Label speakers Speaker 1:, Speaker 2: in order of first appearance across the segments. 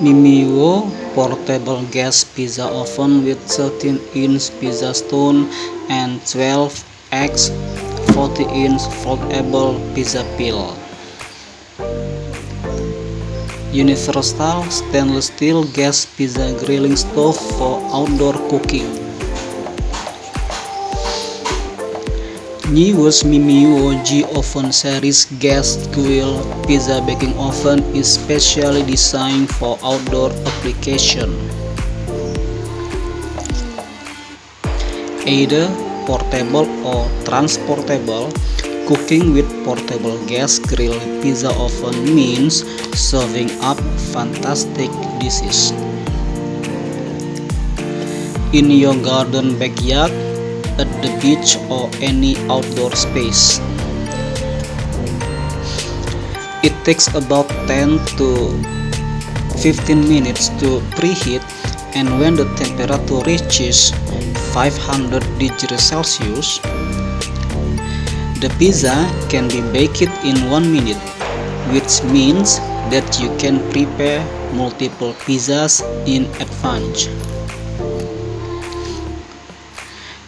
Speaker 1: Mimiuo portable gas pizza oven with 13-inch pizza stone and 12x 40-inch foldable pizza peel. Universal stainless steel gas pizza grilling stove for outdoor cooking. Newest Mimiuo G Oven Series gas grill pizza baking oven is specially designed for outdoor application. Either portable or transportable, cooking with portable gas grill pizza oven means serving up fantastic dishes in your garden, backyard, at the beach, or any outdoor space. It takes about 10 to 15 minutes to preheat, and when the temperature reaches 500 degrees Celsius, the pizza can be baked in 1 minute, which means that you can prepare multiple pizzas in advance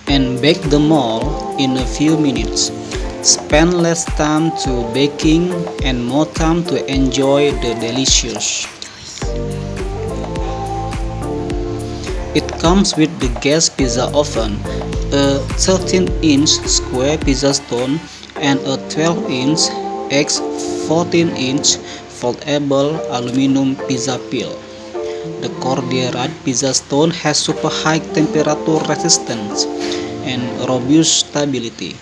Speaker 1: and bake them all in a few minutes. Spend less time to baking and more time to enjoy the delicious. It comes with the gas pizza oven, a 13-inch square pizza stone, and a 12-inch x 14-inch foldable aluminum pizza peel. The Cordial pizza stone has super high temperature resistance and robust stability,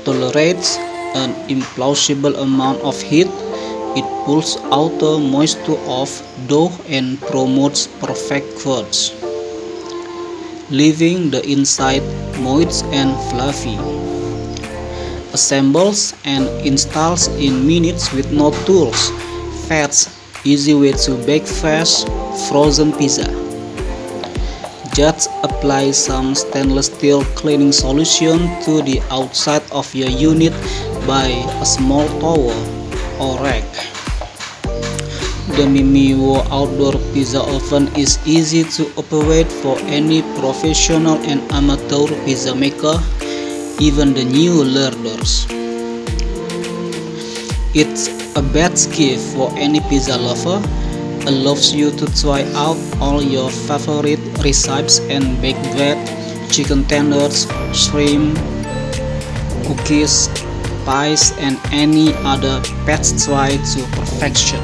Speaker 1: tolerates an implausible amount of heat, it pulls out the moisture of dough and promotes perfect curds, leaving the inside moist and fluffy. Assembles and installs in minutes with no tools. Fast, easy way to bake fresh, frozen pizza. Just apply some stainless steel cleaning solution to the outside of your unit by a small towel or rag. The Mimiuo outdoor pizza oven is easy to operate for any professional and amateur pizza maker, even the new learners. It's a best gift for any pizza lover. Allows you to try out all your favorite recipes and baked bread, chicken tenders, shrimp, cookies, pies, and any other pastry to perfection.